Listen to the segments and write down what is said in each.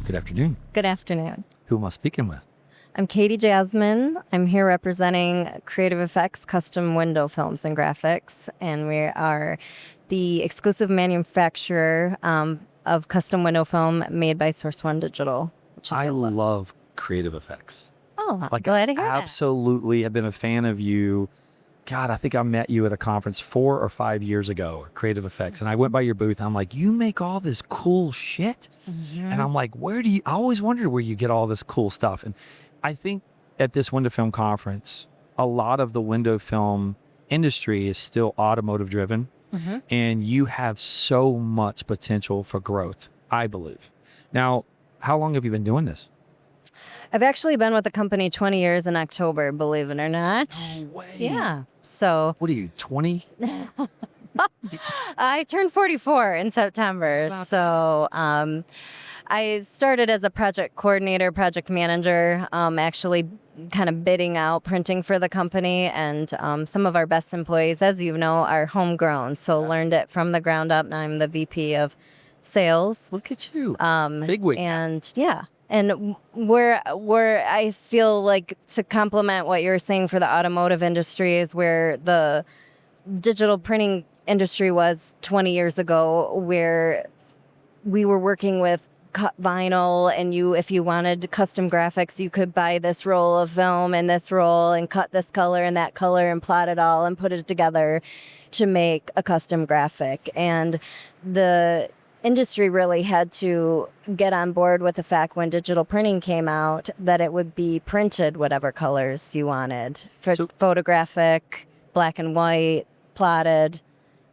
Good afternoon. Good afternoon. Who am I speaking with? I'm Katie Jasmin. I'm here representing CreativeFx Custom Window Films and Graphics, and we are the exclusive manufacturer of custom window film made by Source One Digital. I love CreativeFx. Oh, I'm glad to hear that. Absolutely have been a fan of you. God, I think I met you at a conference 4 or 5 years ago, CreativeFx, and I went by your booth. And I'm like, you make all this cool shit? And I'm like, I always wondered where you get all this cool stuff. And I think at this window film conference, a lot of the window film industry is still automotive driven, and you have so much potential for growth, I believe. Now, how long have you been doing this? I've actually been with the company 20 years in October, believe it or not. No way. Yeah. So What are you, 20? I turned 44 in September. So I started as a project coordinator, project manager, actually kind of bidding out printing for the company. And some of our best employees, as you know, are homegrown. So learned it from the ground up. Now I'm the VP of sales. Look at you. Big wig. And yeah. And where I feel like to complement what you're saying for the automotive industry is where the digital printing industry was 20 years ago, where we were working with cut vinyl, and if you wanted custom graphics, you could buy this roll of film and this roll and cut this color and that color and plot it all and put it together to make a custom graphic. And the industry really had to get on board with the fact when digital printing came out that it would be printed whatever colors you wanted for photographic, black and white, plotted.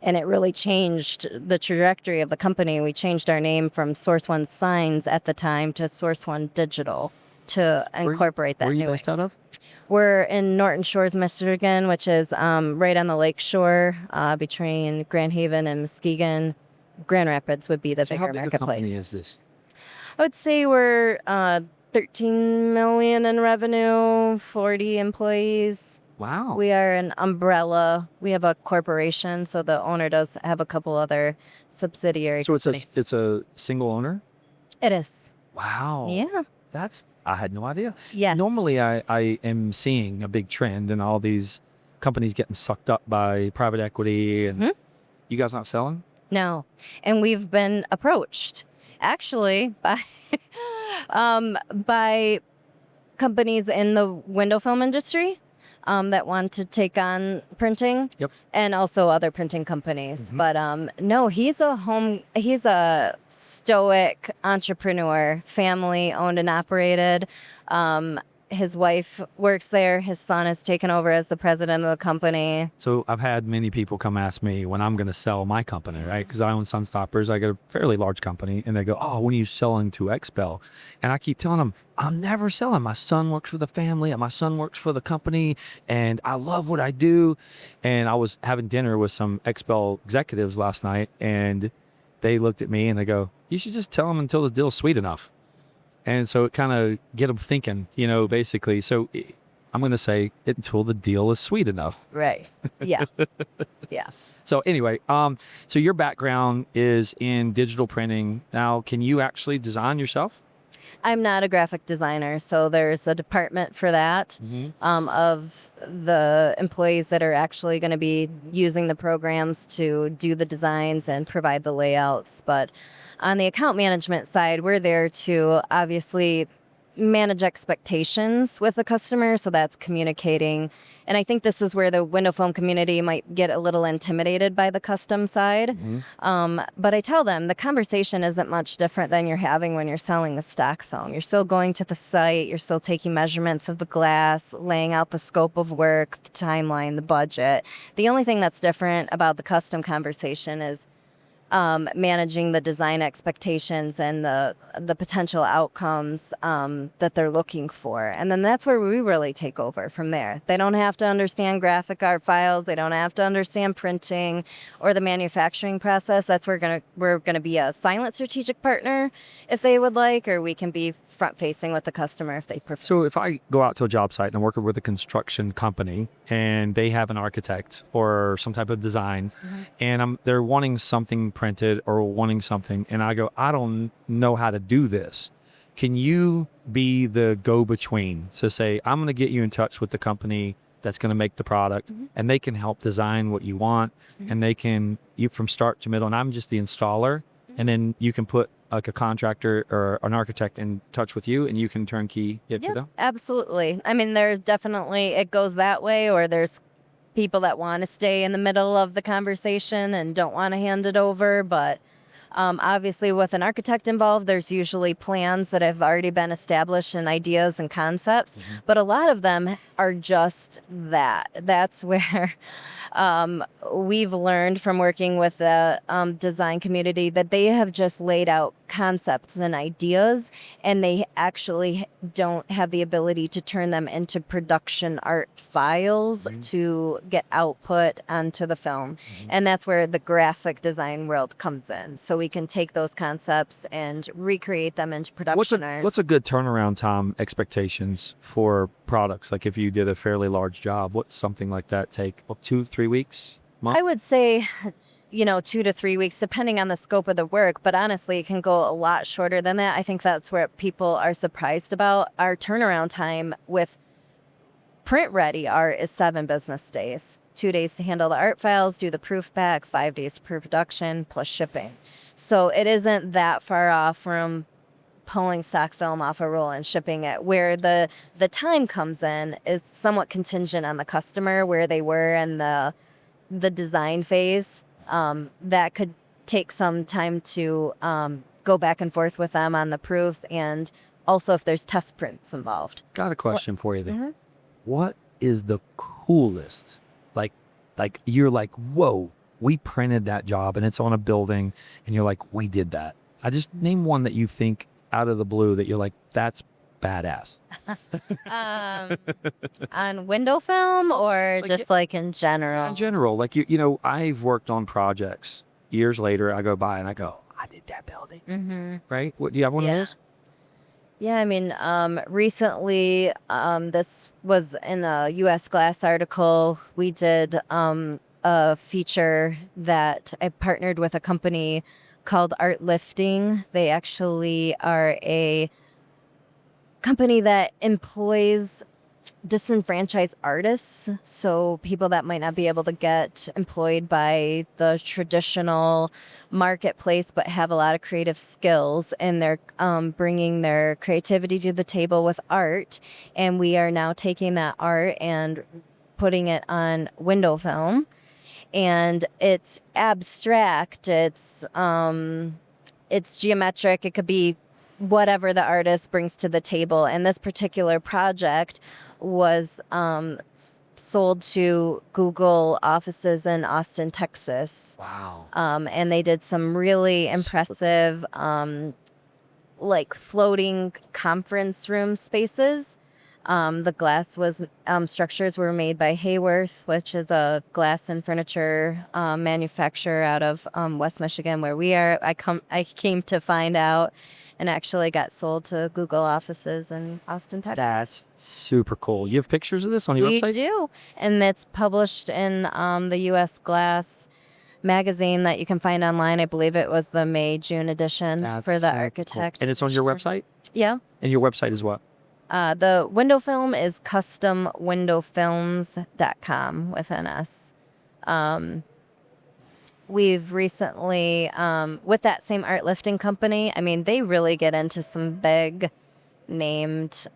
And it really changed the trajectory of the company. We changed our name from Source One Signs at the time to Source One Digital to incorporate that. Where are you based out of? We're in Norton Shores, Michigan, which is right on the lake shore between Grand Haven and Muskegon. Grand Rapids would be the bigger how big marketplace. A company is this? I would say we're 13 million in revenue, 40 employees. Wow. We are an umbrella. We have a corporation, so the owner does have a couple other subsidiary companies. It's a single owner? It is. Wow. Yeah. I had no idea. Yes. Normally I am seeing a big trend in all these companies getting sucked up by private equity, and you guys not selling? No. And we've been approached actually by companies in the window film industry that want to take on printing, and also other printing companies. But no, he's a stoic entrepreneur, family owned and operated. His wife works there. His son has taken over as the president of the company. So I've had many people come ask me when I'm going to sell my company, right? Because I own Sunstoppers. I got a fairly large company. And they go, oh, when are you selling to XPEL? And I keep telling them, I'm never selling. My son works for the family, and my son works for the company, and I love what I do. And I was having dinner with some XPEL executives last night, and they looked at me and they go, you should just tell them until the deal's sweet enough. And so it kind of get them thinking, basically. So I'm going to say until the deal is sweet enough. Right. Yeah. Yeah. So anyway, so your background is in digital printing. Now, can you actually design yourself? I'm not a graphic designer, so there's a department for that of the employees that are actually going to be using the programs to do the designs and provide the layouts. But on the account management side, we're there to obviously manage expectations with the customer. So that's communicating. And I think this is where the window film community might get a little intimidated by the custom side. But I tell them the conversation isn't much different than you're having when you're selling a stock film. You're still going to the site. You're still taking measurements of the glass, laying out the scope of work, the timeline, the budget. The only thing that's different about the custom conversation is managing the design expectations and the potential outcomes that they're looking for. And then that's where we really take over from there. They don't have to understand graphic art files. They don't have to understand printing or the manufacturing process. That's where we're gonna be a silent strategic partner if they would like, or we can be front facing with the customer if they prefer. So if I go out to a job site and I'm working with a construction company and they have an architect or some type of design and they're wanting something printed or wanting something, and I go, I don't know how to do this. Can you be the go-between? So say, I'm going to get you in touch with the company that's going to make the product, and they can help design what you want, and they can, you from start to middle, and I'm just the installer, and then you can put like a contractor or an architect in touch with you, and you can turnkey it for them? Absolutely. I mean, there's definitely, it goes that way, or there's people that want to stay in the middle of the conversation and don't want to hand it over. But obviously, with an architect involved, there's usually plans that have already been established and ideas and concepts. But a lot of them are just that. That's where we've learned from working with the design community that they have just laid out concepts and ideas, and they actually don't have the ability to turn them into production art files to get output onto the film. And that's where the graphic design world comes in. So we can take those concepts and recreate them into production art. What's a good turnaround time expectations for products? Like if you did a fairly large job, what's something like that take? 2-3 weeks? Month? I would say, 2 to 3 weeks, depending on the scope of the work. But honestly, it can go a lot shorter than that. I think that's where people are surprised about. Our turnaround time with print ready art is 7 business days. 2 days to handle the art files, do the proof back, 5 days for production, plus shipping. So it isn't that far off from pulling stock film off a roll and shipping it. Where the time comes in is somewhat contingent on the customer, where they were in the design phase. That could take some time to go back and forth with them on the proofs, and also if there's test prints involved. Got a question for you there. What is the coolest, like you're like, whoa, we printed that job and it's on a building, and you're like, we did that. I just name one that you think out of the blue that you're like, that's badass. On window film, or just like in general? In general, like I've worked on projects. Years later, I go by and I go, I did that building. Right? What do you have one of those? Yeah, I mean, recently, this was in a U.S. Glass article. We did a feature that I partnered with a company called Art Lifting. They actually are a company that employs disenfranchised artists, so people that might not be able to get employed by the traditional marketplace but have a lot of creative skills, and they're bringing their creativity to the table with art. And we are now taking that art and putting it on window film, and it's abstract, it's geometric, it could be whatever the artist brings to the table. And this particular project was sold to Google offices in Austin, Texas. Wow. And they did some really impressive, like floating conference room spaces. The glass was structures were made by Hayworth, which is a glass and furniture manufacturer out of West Michigan, where we are. I came to find out, and actually got sold to Google offices in Austin, Texas. That's super cool. You have pictures of this on your website? We do, and it's published in the U.S. Glass magazine that you can find online. I believe it was the May-June edition for the architect. Cool. And it's on your website? Yeah. And your website is what? The window film is customwindowfilms.com with an S. We've recently, with that same art lifting company, I mean, they really get into some big named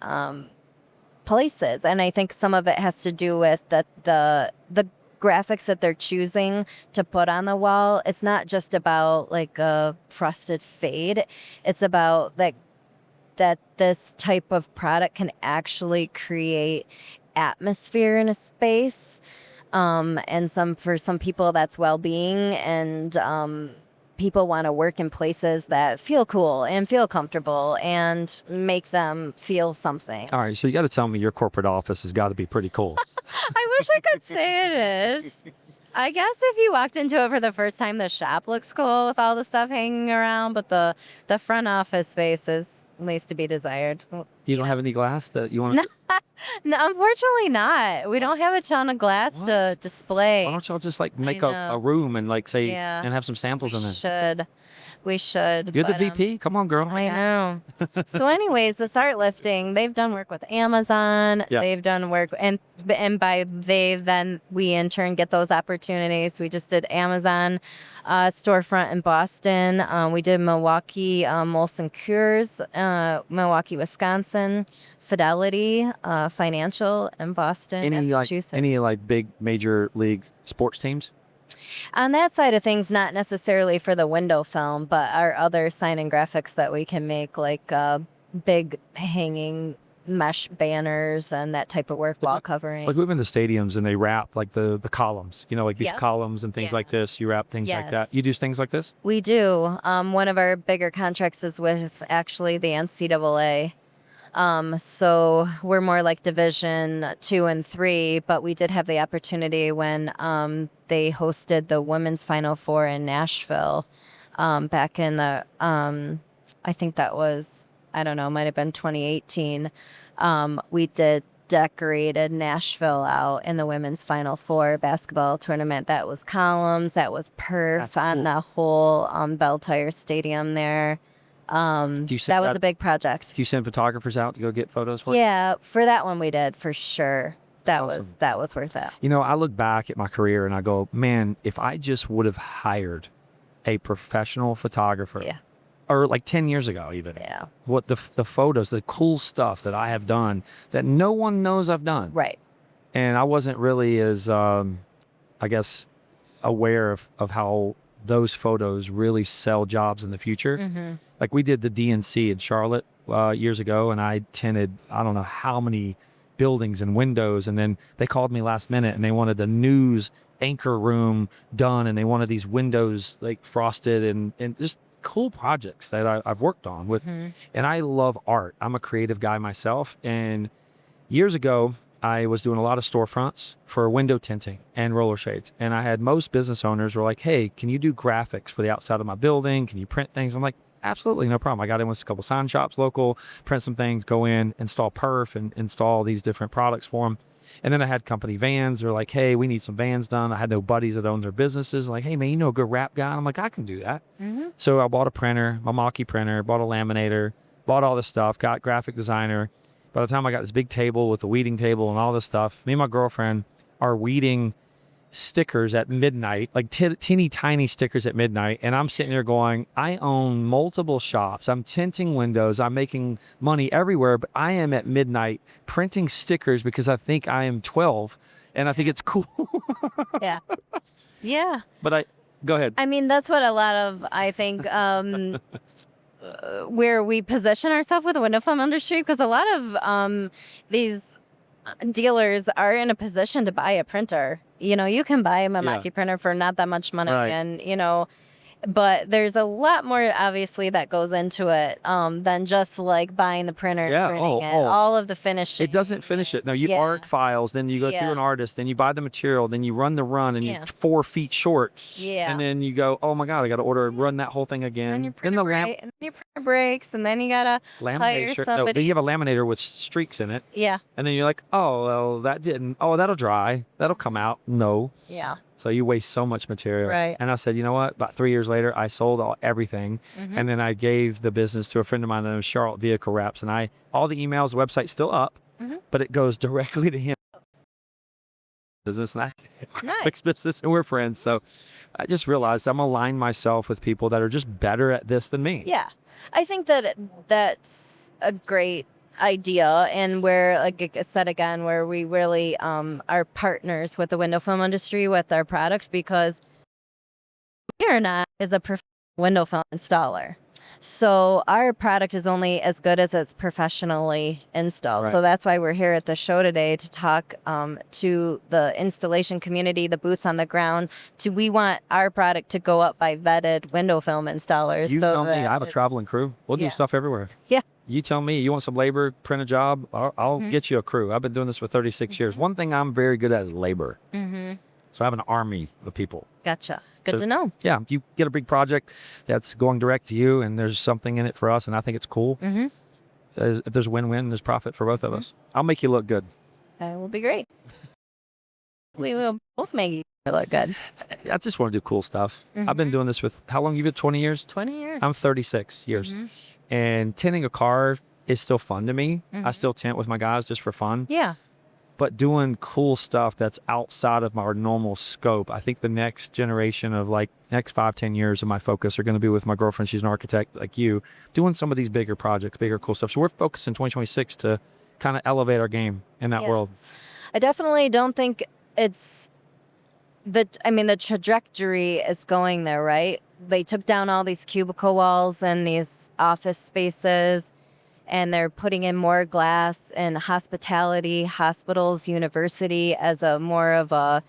places. And I think some of it has to do with the graphics that they're choosing to put on the wall. It's not just about like a frosted fade. It's about that this type of product can actually create atmosphere in a space. And for some people that's well-being, and people want to work in places that feel cool and feel comfortable and make them feel something. All right, so you got to tell me your corporate office has got to be pretty cool. I wish I could say it is. I guess if you walked into it for the first time, the shop looks cool with all the stuff hanging around, but the front office space is least to be desired. You don't have any glass that you want No, to? no, unfortunately not. We don't have a ton of glass to Why display. don't y'all just like make a know. room and like say Yeah. and have some samples We in there? should. We should. You're the but, VP. Come on, girl. I know. So, anyways, this art lifting, they've done work with Amazon. Yeah. They've done work, and by they, then we in turn get those opportunities. We just did Amazon storefront in Boston. We did Milwaukee, Molson Coors, Milwaukee, Wisconsin, Fidelity Financial in Boston, Massachusetts. Any like big major league sports teams? On that side of things, not necessarily for the window film, but our other sign and graphics that we can make, like big hanging mesh banners and that type of work, wall covering. Like we've been to stadiums and they wrap like the columns, you know, like these Yep. columns and things Yeah. like this. You wrap things like Yes. that. You do things like this? We do. One of our bigger contracts is with actually the NCAA. So we're more like Division 2 and 3, but we did have the opportunity when they hosted the Women's Final Four in Nashville back in the, I think that was, I don't know, might have been 2018. We did decorated Nashville out in the Women's Final Four basketball tournament. That was columns, that was perf That's on cool. the whole Bell Tire Stadium there. Do you send That was a big project. Do you send photographers out to go get photos for you? Yeah, for that one we did for sure. That That's was awesome. that was worth it. You know, I look back at my career and I go, man, if I just would have hired a professional photographer, Yeah. or like 10 years ago even, Yeah. what the photos, the cool stuff that I have done that no one knows I've done. Right. And I wasn't really as, I guess, aware of how those photos really sell jobs in the future. Mm-hmm. Like we did the DNC in Charlotte years ago, and I tinted, I don't know how many buildings and windows. And then they called me last minute and they wanted the news anchor room done. And they wanted these windows like frosted and just cool projects that I've worked on with. Mm-hmm. And I love art. I'm a creative guy myself. And years ago, I was doing a lot of storefronts for window tinting and roller shades. And I had most business owners were like, hey, can you do graphics for the outside of my building? Can you print things? I'm like, absolutely, no problem. I got in with a couple sign shops local, print some things, go in, install perf and install these different products for them. And then I had company vans. They're like, hey, we need some vans done. I had no buddies that owned their businesses. Like, hey, man, you know a good wrap guy? I'm like, I can do that. Mm-hmm. So I bought a printer, my Milwaukee printer, bought a laminator, bought all this stuff, got graphic designer. By the time I got this big table with a weeding table and all this stuff, me and my girlfriend are weeding stickers at midnight, like teeny tiny stickers at midnight. And I'm sitting there going, I own multiple shops. I'm tinting windows. I'm making money everywhere, but I am at midnight printing stickers because I think I am 12 and I think it's cool. Yeah. Yeah. But go ahead. I mean, that's what a lot of, I think, where we position ourselves with the window film industry, because a lot of these dealers are in a position to buy a printer. You know, you can buy a Milwaukee printer for not that much money, Right. and you know, but there's a lot more obviously that goes into it than just like buying the printer and Yeah. printing it. Oh. All of the finishing. It doesn't finish it. No, you Yeah. art files, then you go through Yeah. an artist, then you buy the material, then you run the run, and Yeah. you're 4 feet short. Yeah. And then you go, oh my God, I got to run that whole thing again. And your Then printer the break, and your printer breaks, and then you gotta hire laminator. No, somebody. then you have a laminator with streaks in it. Yeah. And then you're like, oh, well, that didn't. Oh, that'll dry. That'll come out. No. Yeah. So you waste so much material. Right. And I said, you know what? About 3 years later, I sold everything. Mhm. And then I gave the business to a friend of mine that owns Charlotte Vehicle Wraps. And all the emails, the website's still up, Mhm. but it goes directly to him. Business and I Nice. graphics business, and we're friends. So I just realized I'm aligning myself with people that are just better at this than me. Yeah, I think that that's a great idea, and where, like I said again, where we really are partners with the window film industry with our product, because we are not as a professional window film installer. So our product is only as good as it's professionally installed. Right. So that's why we're here at the show today to talk to the installation community, the boots on the ground. We want our product to go up by vetted window film installers. You so tell me, that I have a it's- traveling crew. We'll do Yeah. stuff everywhere. Yeah. You tell me, you want some labor, print a job, I'll Mhm. get you a crew. I've been doing this for 36 years. One thing I'm very good at is labor. Mm-hmm. So I have an army of people. Gotcha. Good So- to know. Yeah, if you get a big project that's going direct to you and there's something in it for us and I think it's cool, Mm-hmm. if there's win-win, there's profit for both of us. I'll make you look good. That will be great. We will both make you look good. I just want to do cool stuff. I've been doing this with, how long you been, 20 years? 20 years. I'm 36 years. And tinting a car is still fun to me. I still tint with my guys just for fun. Yeah. But doing cool stuff that's outside of our normal scope, I think the next generation of like next 5-10 years of my focus are going to be with my girlfriend. She's an architect like you, doing some of these bigger projects, bigger cool stuff. So we're focused in 2026 to kind of elevate our game in that world. I definitely don't think it's the trajectory is going there, right? They took down all these cubicle walls and these office spaces, and they're putting in more glass and hospitality, hospitals, university as a more of a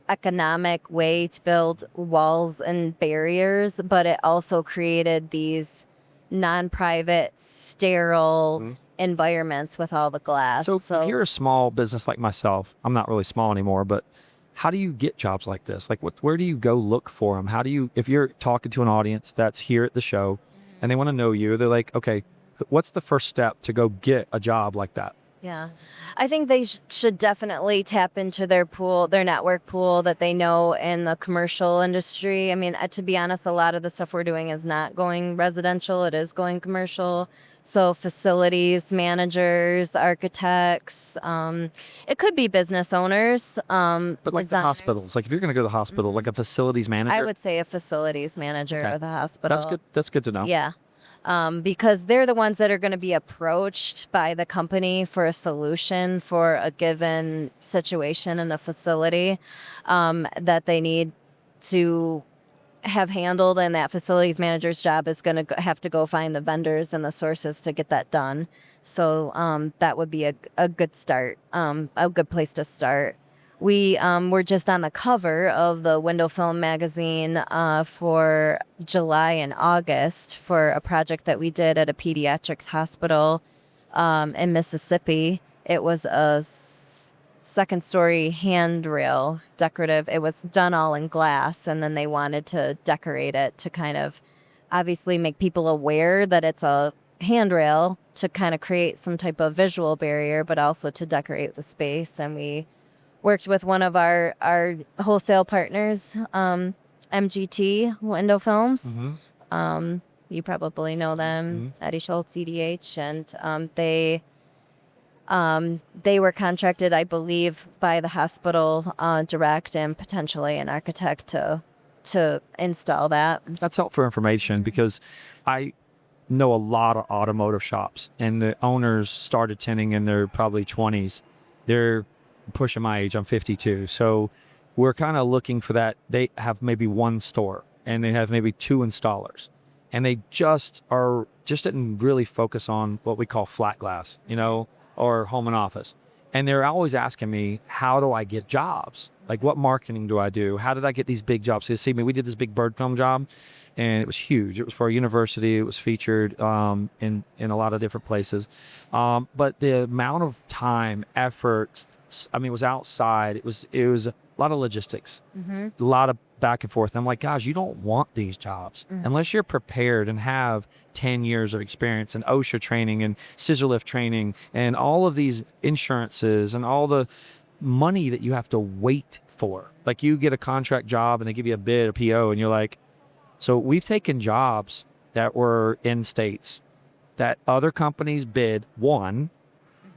economic way to build walls and barriers. But it also created these non-private, sterile environments with all the glass. So if you're a small business like myself, I'm not really small anymore, but how do you get jobs like this? Like, where do you go look for them? How do you, if you're talking to an audience that's here at the show and they want to know you, they're like, okay, what's the first step to go get a job like that? Yeah, I think they should definitely tap into their pool, their network pool that they know in the commercial industry. I mean, to be honest, a lot of the stuff we're doing is not going residential. It is going commercial. So facilities managers, architects, it could be business owners. But like the hospitals, like if you're going to go to the hospital, like a facilities manager? I would say a facilities manager of the hospital. That's good. That's good to know. Yeah. Because they're the ones that are going to be approached by the company for a solution for a given situation in a facility that they need to have handled, and that facilities manager's job is going to have to go find the vendors and the sources to get that done. So that would be a good start, a good place to start. We were just on the cover of the Window Film magazine for July and August for a project that we did at a pediatrics hospital in Mississippi. It was a second-story handrail, decorative. It was done all in glass, and then they wanted to decorate it to kind of obviously make people aware that it's a handrail, to kind of create some type of visual barrier, but also to decorate the space. And we worked with one of our wholesale partners, MGT Window Films. You probably know them, Eddie Schultz, EDH, and they were contracted, I believe, by the hospital direct and potentially an architect to install that. That's helpful information because I know a lot of automotive shops, and the owners started tinting in their probably 20s. They're pushing my age. I'm 52. So we're kind of looking for that. They have maybe one store and they have maybe 2 installers, and they just didn't really focus on what we call flat glass, or home and office. And they're always asking me, how do I get jobs? Like, what marketing do I do? How did I get these big jobs? So you see me, we did this big bird film job, and it was huge. It was for a university. It was featured in a lot of different places. But the amount of time, effort, it was outside. It was a lot of logistics, a lot of back and forth. I'm like, guys, you don't want these jobs unless you're prepared and have 10 years of experience and OSHA training and scissor lift training and all of these insurances and all the money that you have to wait for. Like, you get a contract job and they give you a bid, a PO, and you're like, so we've taken jobs that were in states that other companies won,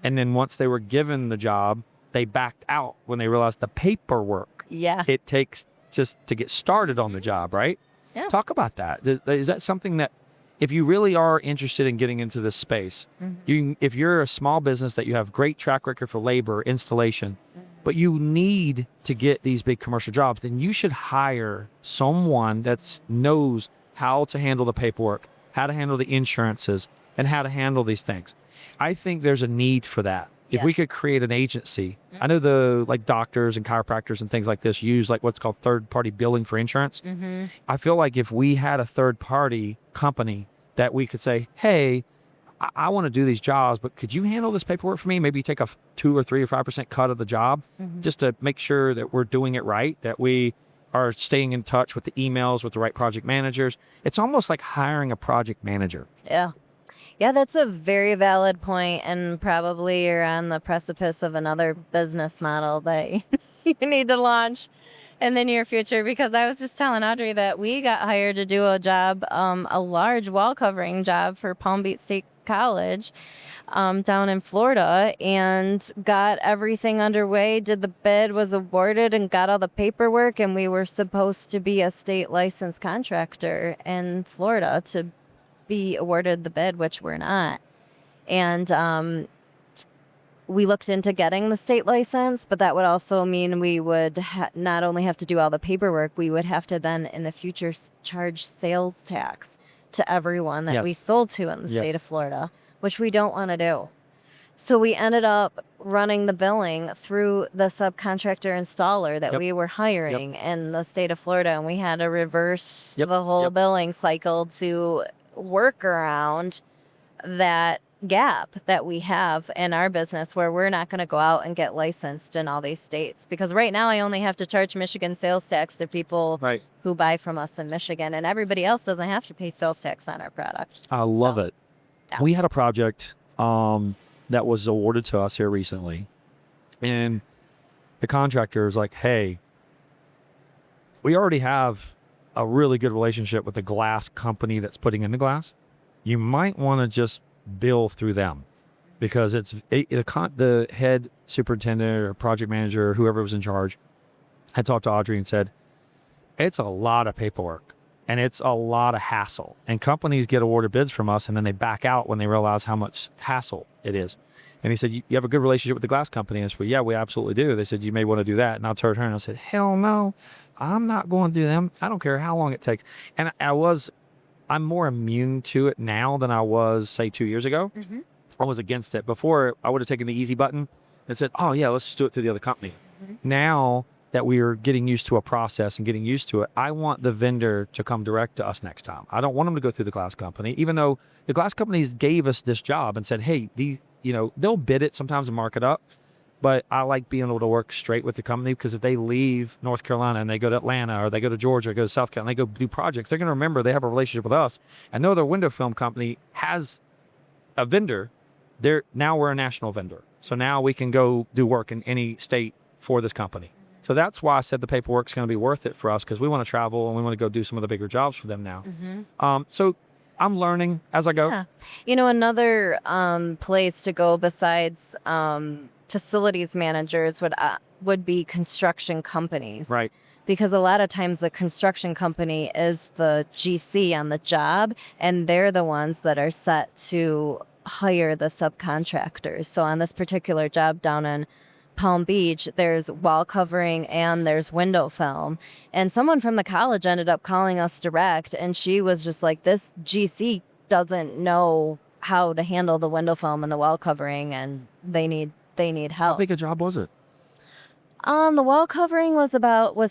and then once they were given the job, they backed out when they realized the paperwork it takes just to get started on the job, right? Yeah. Talk about that. Is that something that, if you really are interested in getting into this space, if you're a small business that you have great track record for labor, installation, but you need to get these big commercial jobs, then you should hire someone that knows how to handle the paperwork, how to handle the insurances, and how to handle these things. I think there's a need for that. If we could create an agency, I know the doctors and chiropractors and things like this use what's called third-party billing for insurance. I feel like if we had a third-party company that we could say, hey, I want to do these jobs, but could you handle this paperwork for me? Maybe take a 2 or 3 or 5% cut of the job just to make sure that we're doing it right, that we are staying in touch with the emails with the right project managers. It's almost like hiring a project manager. Yeah. Yeah, that's a very valid point, and probably you're on the precipice of another business model that you need to launch in the near future. Because I was just telling Audrey that we got hired to do a job, a large wall covering job for Palm Beach State College down in Florida, and got everything underway. Did the bid, was awarded, and got all the paperwork. And we were supposed to be a state licensed contractor in Florida to be awarded the bid, which we're not. And we looked into getting the state license, but that would also mean we would not only have to do all the paperwork, we would have to then in the future charge sales tax to everyone that we sold to in the state of Florida, which we don't want to do. So we ended up running the billing through the subcontractor installer that we were hiring in the state of Florida, and we had to reverse the whole billing cycle to work around that gap that we have in our business, where we're not going to go out and get licensed in all these states. Because right now I only have to charge Michigan sales tax to people who buy from us in Michigan, and everybody else doesn't have to pay sales tax on our product. I love it. Yeah. We had a project that was awarded to us here recently, and the contractor was like, hey, we already have a really good relationship with the glass company that's putting in the glass. You might want to just bill through them, because it's the head superintendent or project manager or whoever was in charge had talked to Audrey and said, it's a lot of paperwork and it's a lot of hassle, and companies get awarded bids from us and then they back out when they realize how much hassle it is. And he said, you have a good relationship with the glass company? And I said, yeah, we absolutely do. They said, you may want to do that. And I turned her and I said, hell no, I'm not going to do them. I don't care how long it takes. And I'm more immune to it now than I was, say, 2 years ago. I was against it. Before, I would have taken the easy button and said, oh yeah, let's just do it through the other company. Now that we are getting used to a process and getting used to it, I want the vendor to come direct to us next time. I don't want them to go through the glass company, even though the glass companies gave us this job and said, hey, they'll bid it sometimes and mark it up. But I like being able to work straight with the company, because if they leave North Carolina and they go to Atlanta or they go to Georgia or go to South Carolina and they go do projects, they're going to remember they have a relationship with us. And no other window film company has a vendor. Now we're a national vendor. So now we can go do work in any state for this company. So that's why I said the paperwork's going to be worth it for us, because we want to travel and we want to go do some of the bigger jobs for them now. So I'm learning as I go. Yeah. Another place to go besides facilities managers would be construction companies. Right. Because a lot of times the construction company is the GC on the job, and they're the ones that are set to hire the subcontractors. So on this particular job down in Palm Beach, there's wall covering and there's window film. And someone from the college ended up calling us direct, and she was just like, this GC doesn't know how to handle the window film and the wall covering, and they need help. How big a job was it? The wall covering was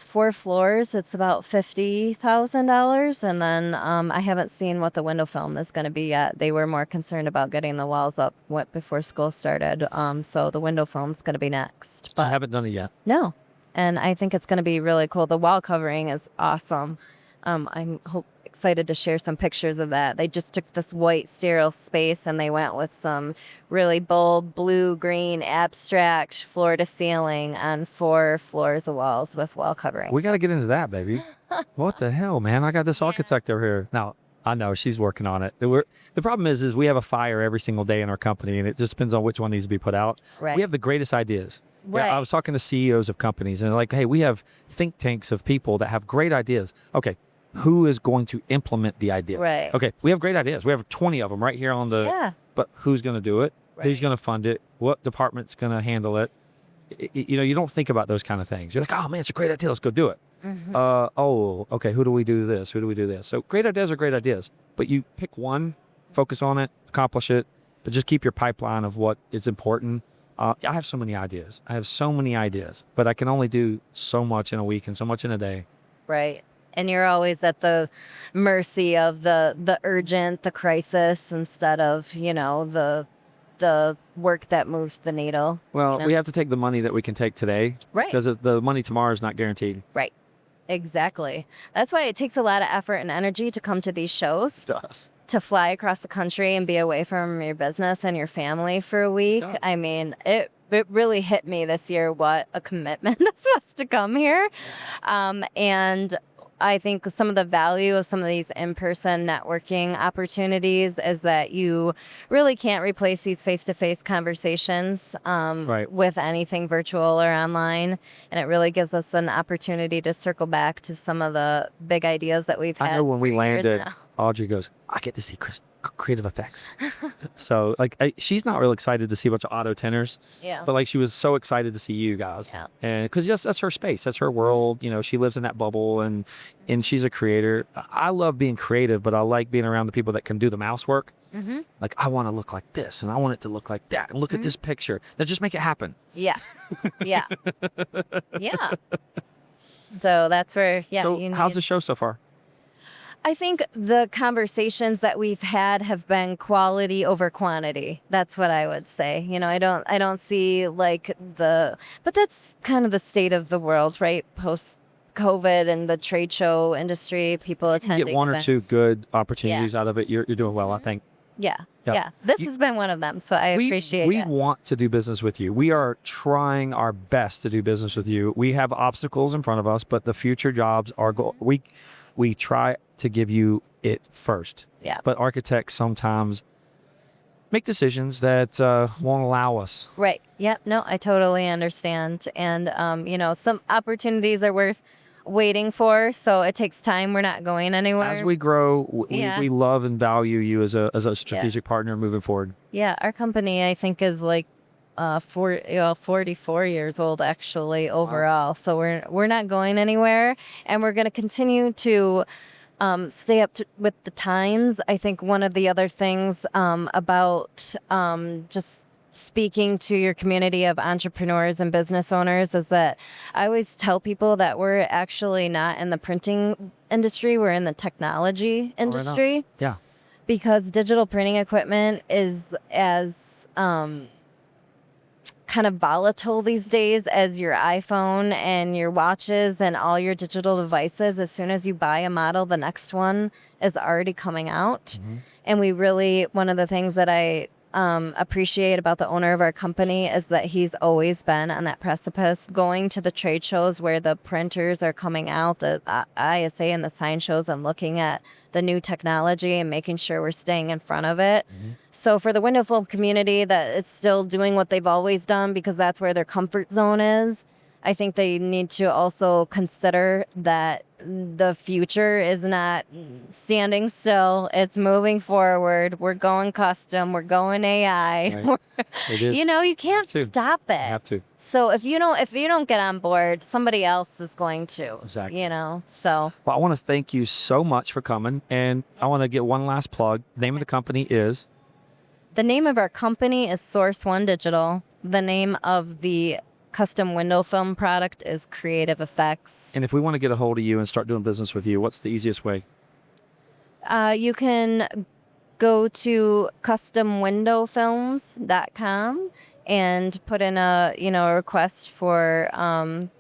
4 floors. It's about $50,000. And then I haven't seen what the window film is going to be yet. They were more concerned about getting the walls up before school started. So the window film's going to be next. But I haven't done it yet. No. And I think it's going to be really cool. The wall covering is awesome. I'm excited to share some pictures of that. They just took this white sterile space and they went with some really bold blue, green, abstract floor to ceiling on 4 floors of walls with wall covering. We got to get into that, baby. What the hell, man? I got this architect over here. Now, I know she's working on it. The problem is we have a fire every single day in our company, and it just depends on which one needs to be put out. Right. We have the greatest ideas. Right. Yeah, I was talking to CEOs of companies, and they're like, hey, we have think tanks of people that have great ideas. Okay, who is going to implement the idea? Right. Okay, we have great ideas. We have 20 of them right here on the... Yeah. But who's going to do it? Right. Who's going to fund it? What department's going to handle it? You don't think about those kind of things. You're like, oh, man, it's a great idea. Let's go do it. Okay, who do we do this? Who do we do this? So great ideas are great ideas. But you pick one, focus on it, accomplish it, but just keep your pipeline of what is important. I have so many ideas. But I can only do so much in a week and so much in a day. Right. And you're always at the mercy of the urgent, the crisis, instead of, the work that moves the needle. Well, we have to take the money that we can take today. Right. Because the money tomorrow is not guaranteed. Right. Exactly. That's why it takes a lot of effort and energy to come to these shows. It does. to fly across the country and be away from your business and your family for a week. Yeah. I mean, it really hit me this year what a commitment this was to come here. And I think some of the value of some of these in-person networking opportunities is that you really can't replace these face-to-face conversations with anything virtual or online. And it really gives us an opportunity to circle back to some of the big ideas that we've had. I know when we for years landed, now. Audrey goes, I get to see CreativeFx. So like she's not real excited to see a bunch of auto tenors, Yeah. but like she was so excited to see you guys. Yeah. And because that's her space, that's her world. You know, she lives in that bubble, and she's a creator. I love being creative, but I like being around the people that can do the mouse work. Mm-hmm. Like I want to look like this, and I want it to look like that, and look at this picture. Now just make it happen. Yeah. Yeah. Yeah. So that's where, So how's the show so far? I think the conversations that we've had have been quality over quantity. That's what I would say. You know, I don't see like but that's kind of the state of the world, right? Post COVID and the trade show industry, people attending Get one events. or two good opportunities out of it. You're doing well, I think. Yeah. This has been one of them, so I appreciate it. We want to do business with you. We are trying our best to do business with you. We have obstacles in front of us, but the future jobs are we try to give you it first. Yeah. But architects sometimes make decisions that won't allow us. Right. Yep. No, I totally understand. And you know, some opportunities are worth waiting for, so it takes time. We're not going anywhere. As we grow, we love and value you as a strategic partner moving forward. Yeah, our company I think is like 44 years old actually overall. Wow. So we're not going anywhere, and we're going to continue to stay up with the times. I think one of the other things about just speaking to your community of entrepreneurs and business owners is that I always tell people that we're actually not in the printing industry, we're in the technology industry. Yeah. Because digital printing equipment is as kind of volatile these days as your iPhone and your watches and all your digital devices. As soon as you buy a model, the next one is already coming out. Mm-hmm. And we really, one of the things that I appreciate about the owner of our company is that he's always been on that precipice, going to the trade shows where the printers are coming out, the ISA and the sign shows, and looking at the new technology and making sure we're staying in front of it. Mm-hmm. So for the window film community that is still doing what they've always done because that's where their comfort zone is, I think they need to also consider that the future is not standing still. It's moving forward. We're going custom. We're going AI. Right. It is. You know, you can't stop it. You have to. So if you don't get on board, somebody else is going to. Exactly. You know, so. Well, I want to thank you so much for coming, and I want to get one last plug. The name of the company is? The name of our company is Source One Digital. The name of the custom window film product is CreativeFx. And if we want to get a hold of you and start doing business with you, what's the easiest way? You can go to customwindowfilms.com and put in a request for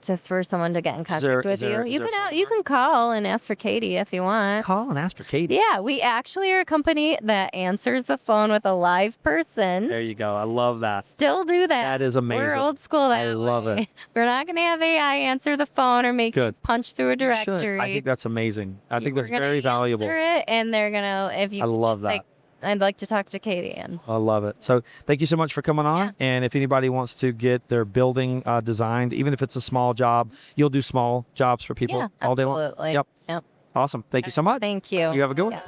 just for someone to get in contact with you. You can call and ask for Katie if you want. Call and ask for Katie. Yeah, we actually are a company that answers the phone with a live person. There you go. I love that. Still do that. That is amazing. We're old school that I love it. We're not going to have AI answer the phone or make you punch through a directory. I think that's amazing. I think that's very valuable. Answer it, and they're gonna I love that. I'd like to talk to Katie. And I love it. So thank you so much for coming on. Yeah. And if anybody wants to get their building designed, even if it's a small job, you'll do small jobs for people all day long. Absolutely. Yep. Awesome. Thank you so much. Thank you. You have a good one. Yeah.